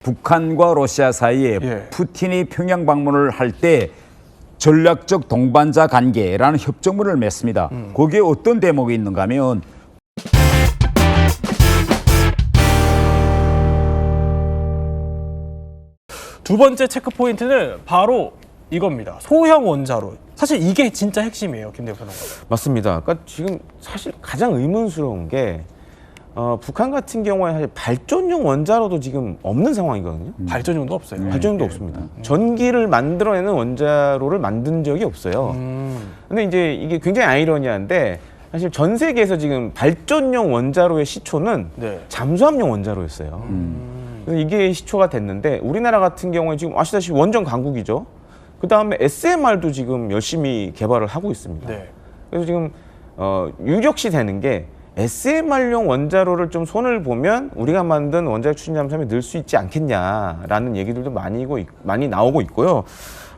북한과 러시아 사이에 푸틴이 평양 방문을 할 때 전략적 동반자 관계라는 협정문을 맺습니다. 거기에 어떤 대목이 있는가 하면 두 번째 체크 포인트는 바로 이겁니다. 소형 원자로. 사실 이게 진짜 핵심이에요, 김 대표님. 맞습니다. 그러니까 지금 사실 가장 의문스러운 게 북한 같은 경우에 사실 발전용 원자로도 지금 없는 상황이거든요. 발전용도 없어요. 발전용도 없습니다. 전기를 만들어내는 원자로를 만든 적이 없어요. 근데 이제 이게 굉장히 아이러니한데 사실 전 세계에서 지금 발전용 원자로의 시초는 잠수함용 원자로였어요. 그래서 이게 시초가 됐는데 우리나라 같은 경우에 지금 아시다시피 원전 강국이죠. 그 다음에 SMR도 지금 열심히 개발을 하고 있습니다. 그래서 지금 유력시 되는 게 SMR용 원자로를 좀 손을 보면 우리가 만든 원자력 추진 잠수함이 늘 수 있지 않겠냐라는 얘기들도 많이 나오고 있고요.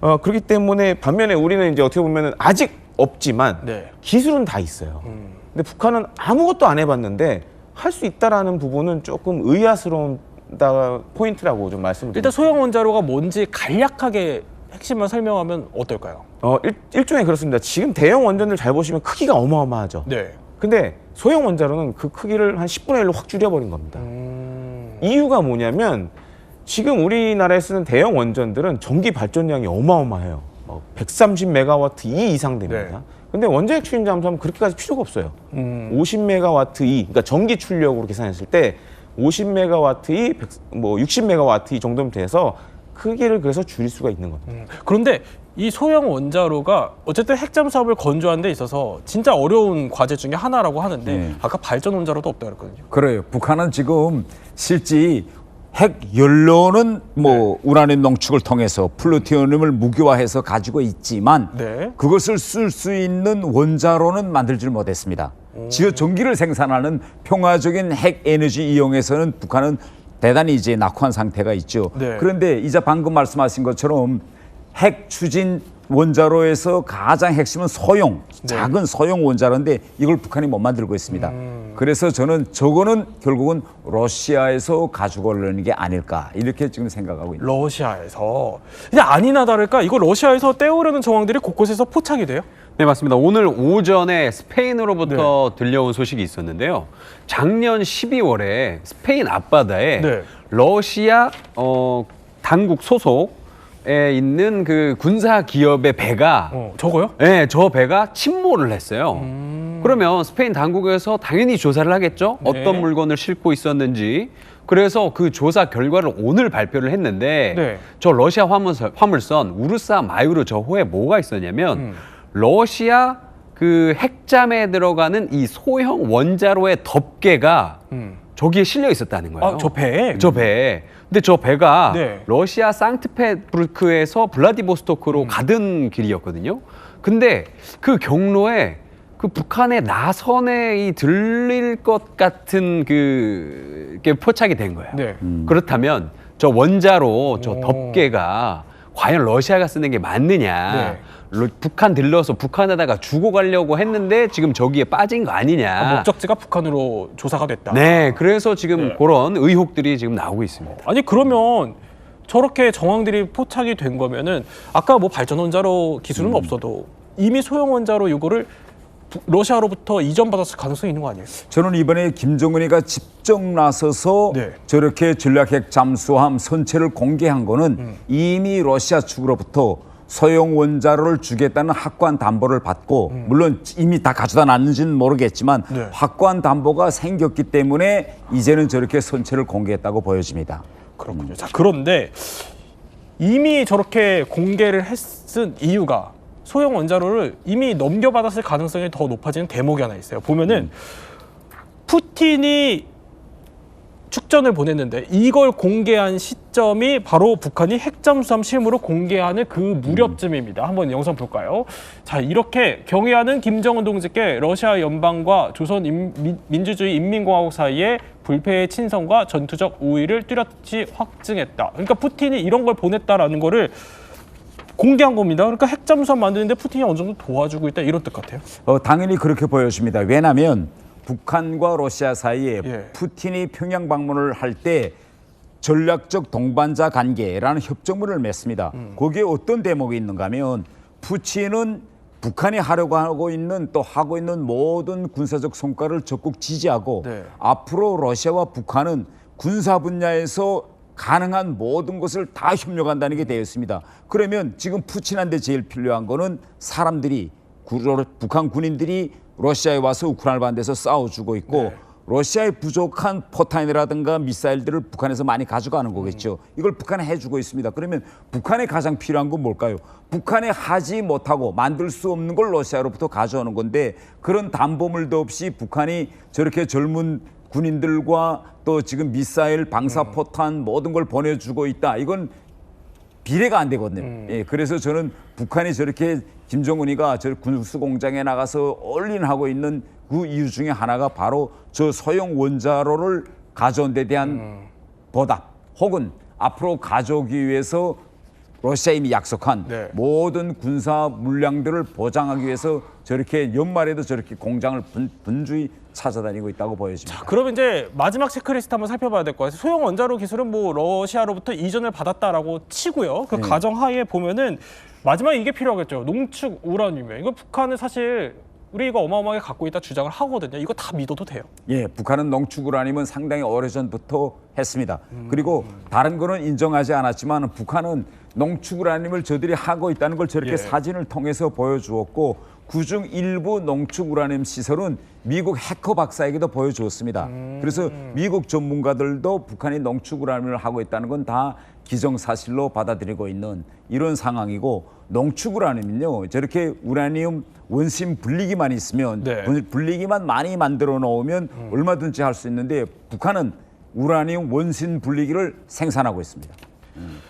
그렇기 때문에 반면에 우리는 이제 어떻게 보면은 아직 없지만 기술은 다 있어요. 근데 북한은 아무것도 안 해봤는데 할 수 있다라는 부분은 조금 의아스러운 포인트라고 좀 말씀을 드립니다. 일단 소형 원자로가 뭔지 간략하게 핵심만 설명하면 어떨까요? 일종의 그렇습니다. 지금 대형 원전들 잘 보시면 크기가 어마어마하죠. 근데 소형 원자로는 그 크기를 한 10분의 1로 확 줄여버린 겁니다. 이유가 뭐냐면 지금 우리나라에 쓰는 대형 원전들은 전기 발전량이 어마어마해요. 130메가와트 이상 됩니다. 근데 원자력 추진 잠수함은 그렇게까지 필요가 없어요. 50메가와트 그러니까 전기 출력으로 계산했을 때 50메가와트 60메가와트 정도면 돼서 크기를 그래서 줄일 수가 있는 겁니다. 그런데 이 소형 원자로가 어쨌든 핵잠수함을 건조하는 데 있어서 진짜 어려운 과제 중에 하나라고 하는데 아까 발전 원자로도 없다고 그랬거든요. 그래요. 북한은 지금 실제 핵 연료는 우라늄 농축을 통해서 플루토늄을 무기화해서 가지고 있지만 그것을 쓸 수 있는 원자로는 만들지 못했습니다. 지어 전기를 생산하는 평화적인 핵 에너지 이용에서는 북한은 대단히 이제 낙후한 상태가 있죠. 그런데 이제 방금 말씀하신 것처럼 핵 추진 원자로에서 가장 핵심은 소형, 작은 소형 원자로인데 이걸 북한이 못 만들고 있습니다. 그래서 저는 저거는 결국은 러시아에서 가지고 오려는 게 아닐까 이렇게 지금 생각하고 있습니다. 러시아에서. 근데 아니나 다를까 이거 러시아에서 떼오려는 정황들이 곳곳에서 포착이 돼요? 네, 맞습니다. 오늘 오전에 스페인으로부터 들려온 소식이 있었는데요. 작년 12월에 스페인 앞바다에 러시아 당국 소속에 있는 그 군사 기업의 배가 저거요? 네, 저 배가 침몰을 했어요. 그러면 스페인 당국에서 당연히 조사를 하겠죠. 어떤 물건을 싣고 있었는지. 그래서 그 조사 결과를 오늘 발표를 했는데 저 러시아 화물선 우르사 마유르 저 호에 뭐가 있었냐면 러시아 그 핵잠에 들어가는 이 소형 원자로의 덮개가 저기에 실려 있었다는 거예요. 저 배에? 저 배에. 근데 저 배가 러시아 상트페부르크에서 블라디보스토크로 가던 길이었거든요. 근데 그 경로에 그 북한의 나선에 들릴 것 같은 그게 포착이 된 거예요. 그렇다면 저 원자로 저 덮개가 과연 러시아가 쓰는 게 맞느냐. 북한 들러서 북한에다가 주고 가려고 했는데 지금 저기에 빠진 거 아니냐. 목적지가 북한으로 조사가 됐다. 네, 그래서 지금 그런 의혹들이 지금 나오고 있습니다. 아니 그러면 저렇게 정황들이 포착이 된 거면은 아까 발전 원자로 기술은 없어도 이미 소형 원자로 이거를 러시아로부터 이전받았을 가능성이 있는 거 아니에요? 저는 이번에 김정은이가 직접 나서서 저렇게 전략핵 잠수함 선체를 공개한 거는 이미 러시아 측으로부터 소형 원자로를 주겠다는 확고한 담보를 받고 물론 이미 다 가져다 놨는지는 모르겠지만 확고한 담보가 생겼기 때문에 이제는 저렇게 선체를 공개했다고 보여집니다. 그렇군요. 자, 그런데 이미 저렇게 공개를 했은 이유가 소형 원자로를 이미 넘겨받았을 가능성이 더 높아지는 대목이 하나 있어요. 보면은 푸틴이 축전을 보냈는데 이걸 공개한 시점이 바로 북한이 핵잠수함 실무로 공개하는 그 무렵쯤입니다. 한번 영상 볼까요? 자, 이렇게 경애하는 김정은 동지께 러시아 연방과 조선 민주주의 인민공화국 사이에 불패의 친선과 전투적 우위를 뚜렷이 확증했다. 그러니까 푸틴이 이런 걸 보냈다라는 거를 공개한 겁니다. 그러니까 핵잠수함 만드는데 푸틴이 어느 정도 도와주고 있다 이런 뜻 같아요. 당연히 그렇게 보여집니다. 왜냐하면 북한과 러시아 사이에 푸틴이 평양 방문을 할 때 전략적 동반자 관계라는 협정문을 맺습니다. 거기에 어떤 대목이 있는가 하면 푸틴은 북한이 하려고 하고 있는 또 하고 있는 모든 군사적 성과를 적극 지지하고 네. 앞으로 러시아와 북한은 군사 분야에서 가능한 모든 것을 다 협력한다는 게 되어 있습니다. 그러면 지금 푸틴한테 제일 필요한 거는 사람들이 북한 군인들이 러시아에 와서 우크라이나 반대에서 싸워주고 있고 네. 러시아의 부족한 포탄이라든가 미사일들을 북한에서 많이 가져가는 거겠죠. 이걸 북한에 해주고 있습니다. 그러면 북한에 가장 필요한 건 뭘까요? 북한에 하지 못하고 만들 수 없는 걸 러시아로부터 가져오는 건데 그런 담보물도 없이 북한이 저렇게 젊은 군인들과 또 지금 미사일, 방사포탄 모든 걸 보내주고 있다. 이건 비례가 안 되거든요. 예, 그래서 저는 북한이 저렇게 김정은이가 저 군수 공장에 나가서 올인하고 있는 그 이유 중에 하나가 바로 저 소형 원자로를 가져온 데 대한 보답 혹은 앞으로 가져오기 위해서 러시아에 이미 약속한 네. 모든 군사 물량들을 보장하기 위해서 저렇게 연말에도 저렇게 공장을 분주히 찾아다니고 있다고 보여집니다. 자, 그러면 이제 마지막 체크리스트 한번 살펴봐야 될 것 같아요. 소형 원자로 기술은 뭐 러시아로부터 이전을 받았다라고 치고요. 그 가정하에 보면은 마지막에 이게 필요하겠죠. 농축 우라늄이에요. 이거 북한은 사실 우리 이거 어마어마하게 갖고 있다 주장을 하거든요. 이거 다 믿어도 돼요? 예, 북한은 농축 우라늄은 상당히 오래전부터 했습니다. 그리고 다른 거는 인정하지 않았지만 북한은 농축 우라늄을 저들이 하고 있다는 걸 저렇게 예. 사진을 통해서 보여주었고 그중 일부 농축 우라늄 시설은 미국 해커 박사에게도 보여주었습니다. 그래서 미국 전문가들도 북한이 농축 우라늄을 하고 있다는 건 다 기정사실로 받아들이고 있는 이런 상황이고 농축 우라늄은요 저렇게 우라늄 원심 분리기만 있으면 네. 분리기만 많이 만들어 놓으면 얼마든지 할 수 있는데 북한은 우라늄 원심 분리기를 생산하고 있습니다.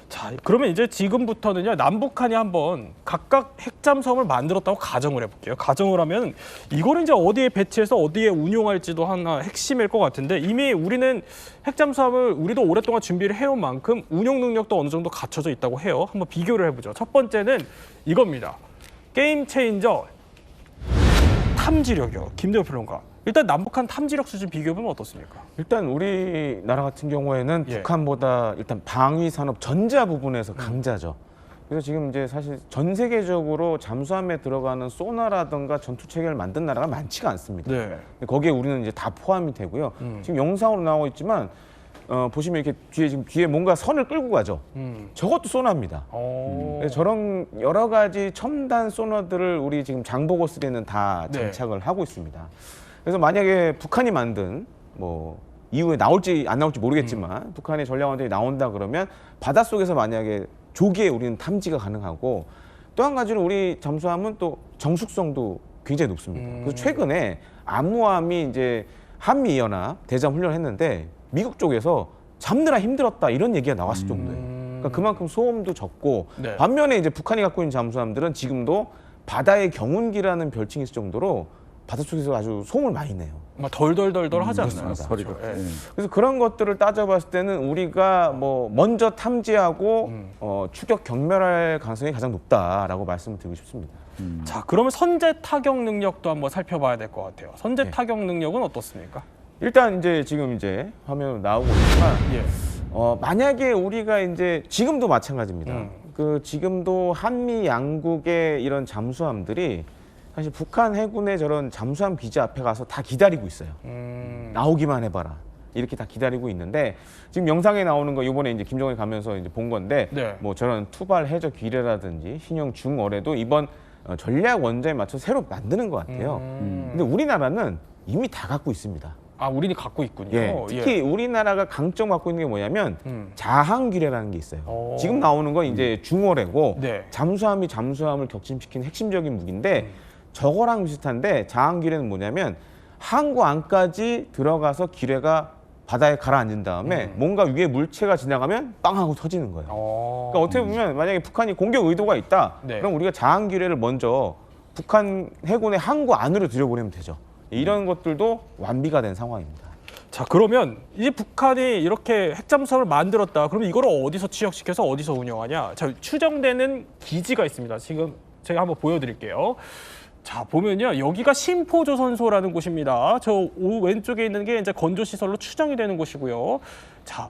자, 그러면 이제 지금부터는요 남북한이 한번 각각 핵잠수함을 만들었다고 가정을 해볼게요. 가정을 하면 이거를 이제 어디에 배치해서 어디에 운용할지도 하나 핵심일 것 같은데 이미 우리는 핵잠수함을 우리도 오랫동안 준비를 해온 만큼 운용 능력도 어느 정도 갖춰져 있다고 해요. 한번 비교를 해보죠. 첫 번째는 이겁니다. 게임 체인저 탐지력이요. 김대호 평론가. 일단 남북한 탐지력 수준 비교해보면 어떻습니까? 일단 우리나라 같은 경우에는 예. 북한보다 일단 방위 산업 전자 부분에서 강자죠. 그래서 지금 이제 사실 전 세계적으로 잠수함에 들어가는 소나라든가 전투 체계를 만든 나라가 많지가 않습니다. 네. 거기에 우리는 이제 다 포함이 되고요. 지금 영상으로 나오고 있지만 보시면 이렇게 뒤에 뭔가 선을 끌고 가죠. 저것도 소나입니다. 그래서 저런 여러 가지 첨단 소나들을 우리 지금 장보고 3는 다 장착을 하고 있습니다. 그래서 만약에 북한이 만든 뭐 이후에 나올지 안 나올지 모르겠지만 북한의 전략원들이 나온다 그러면 바닷속에서 만약에 조기에 우리는 탐지가 가능하고 또 한 가지는 우리 잠수함은 또 정숙성도 굉장히 높습니다. 그래서 최근에 암무함이 이제 한미연합 대잠 훈련을 했는데 미국 쪽에서 잡느라 힘들었다 이런 얘기가 나왔을 정도예요. 그러니까 그만큼 소음도 적고 네. 반면에 이제 북한이 갖고 있는 잠수함들은 지금도 바다의 경운기라는 별칭이 있을 정도로 바닷속에서 아주 소음을 많이 내요. 막 덜덜덜덜 하지 않나요? 소리도. 예. 그래서 그런 것들을 따져봤을 때는 우리가 뭐 먼저 탐지하고 추격 경멸할 가능성이 가장 높다라고 말씀을 드리고 싶습니다. 자, 그러면 선제 타격 능력도 한번 살펴봐야 될 것 같아요. 선제 타격 능력은 어떻습니까? 일단 이제 지금 이제 화면으로 나오고 있지만 예. 만약에 우리가 이제 지금도 마찬가지입니다. 그 지금도 한미 양국의 이런 잠수함들이 사실 북한 해군의 저런 잠수함 기지 앞에 가서 다 기다리고 있어요. 나오기만 해봐라. 이렇게 다 기다리고 있는데 지금 영상에 나오는 거 이번에 이제 김정은이 가면서 이제 본 건데 네. 뭐 저런 투발 해저 기뢰라든지 신형 중어뢰도 이번 전략 원자에 맞춰 새로 만드는 것 같아요. 근데 우리나라는 이미 다 갖고 있습니다. 아, 우리는 갖고 있군요. 예, 특히 우리나라가 강점 갖고 있는 게 뭐냐면 자항 기뢰라는 게 있어요. 오. 지금 나오는 건 이제 중어뢰고 네. 잠수함이 잠수함을 격침시키는 핵심적인 무기인데 저거랑 비슷한데 자항 기뢰는 뭐냐면 항구 안까지 들어가서 기뢰가 바다에 가라앉은 다음에 뭔가 위에 물체가 지나가면 빵 하고 터지는 거예요. 그러니까 어떻게 보면 만약에 북한이 공격 의도가 있다. 네. 그럼 우리가 자항 기뢰를 먼저 북한 해군의 항구 안으로 들여보내면 되죠. 이런 것들도 완비가 된 상황입니다. 자, 그러면 이제 북한이 이렇게 핵잠수함을 만들었다. 그러면 이걸 어디서 취역시켜서 어디서 운영하냐? 자, 추정되는 기지가 있습니다. 지금 제가 한번 보여드릴게요. 자, 보면요. 여기가 심포조선소라는 곳입니다. 저 왼쪽에 있는 게 이제 건조시설로 추정이 되는 곳이고요. 자,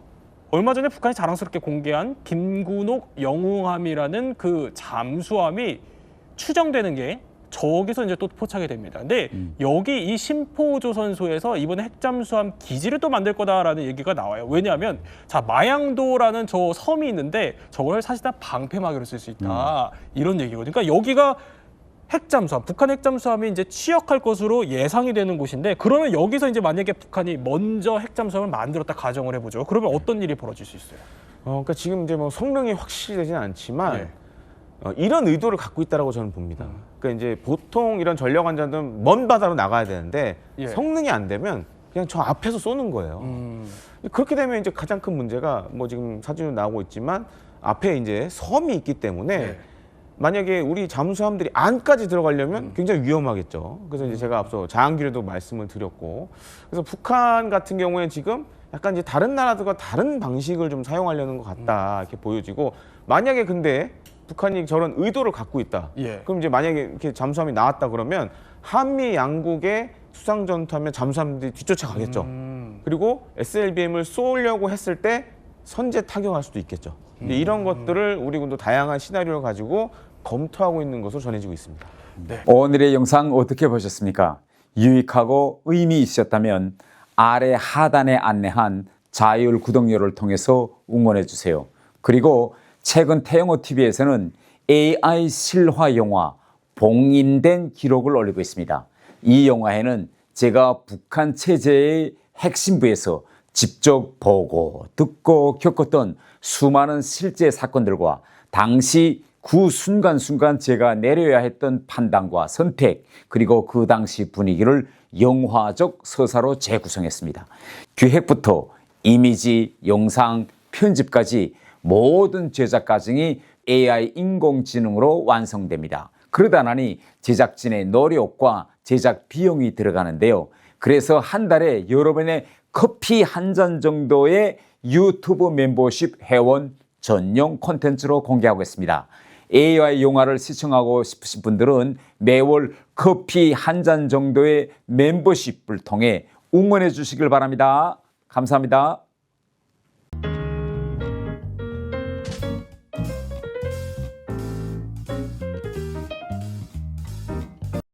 얼마 전에 북한이 자랑스럽게 공개한 김군옥 영웅함이라는 그 잠수함이 추정되는 게 저기서 이제 또 포착이 됩니다. 근데 여기 이 심포조선소에서 이번에 핵잠수함 기지를 또 만들 거다라는 얘기가 나와요. 왜냐하면 자 마양도라는 저 섬이 있는데 저걸 사실상 방패막이로 쓸 수 있다 이런 얘기거든요. 그러니까 여기가 핵잠수함, 북한 핵잠수함이 이제 취역할 것으로 예상이 되는 곳인데 그러면 여기서 이제 만약에 북한이 먼저 핵잠수함을 만들었다 가정을 해보죠. 그러면 어떤 일이 벌어질 수 있어요? 그러니까 지금 이제 뭐 성능이 확실히 되진 않지만 이런 의도를 갖고 있다라고 저는 봅니다. 그러니까 이제 보통 이런 전력 원자는 먼 바다로 나가야 되는데 성능이 안 되면 그냥 저 앞에서 쏘는 거예요. 그렇게 되면 이제 가장 큰 문제가 뭐 지금 사진으로 나오고 있지만 앞에 이제 섬이 있기 때문에 만약에 우리 잠수함들이 안까지 들어가려면 굉장히 위험하겠죠. 그래서 이제 제가 앞서 자한기류도 말씀을 드렸고, 그래서 북한 같은 경우에 지금 약간 이제 다른 나라들과 다른 방식을 좀 사용하려는 것 같다 이렇게 보여지고, 만약에 근데 북한이 저런 의도를 갖고 있다. 그럼 이제 만약에 이렇게 잠수함이 나왔다 그러면 한미 양국의 수상 전투하면 잠수함들이 뒤쫓아가겠죠. 그리고 SLBM을 쏘려고 했을 때 선제 타격할 수도 있겠죠. 이런 것들을 우리 군도 다양한 시나리오를 가지고 검토하고 있는 것으로 전해지고 있습니다. 오늘의 영상 어떻게 보셨습니까? 유익하고 의미 있으셨다면 아래 하단에 안내한 자율 구독료를 통해서 응원해 주세요. 그리고 최근 태영호 TV에서는 AI 실화 영화 봉인된 기록을 올리고 있습니다. 이 영화에는 제가 북한 체제의 핵심부에서 직접 보고 듣고 겪었던 수많은 실제 사건들과 당시 그 순간순간 제가 내려야 했던 판단과 선택, 그리고 그 당시 분위기를 영화적 서사로 재구성했습니다. 기획부터 이미지, 영상, 편집까지 모든 제작 과정이 AI 인공지능으로 완성됩니다. 그러다 나니 제작진의 노력과 제작 비용이 들어가는데요. 그래서 한 달에 여러분의 커피 한 잔 정도의 유튜브 멤버십 회원 전용 콘텐츠로 공개하고 있습니다. AI 영화를 시청하고 싶으신 분들은 매월 커피 한 잔 정도의 멤버십을 통해 응원해 주시길 바랍니다. 감사합니다.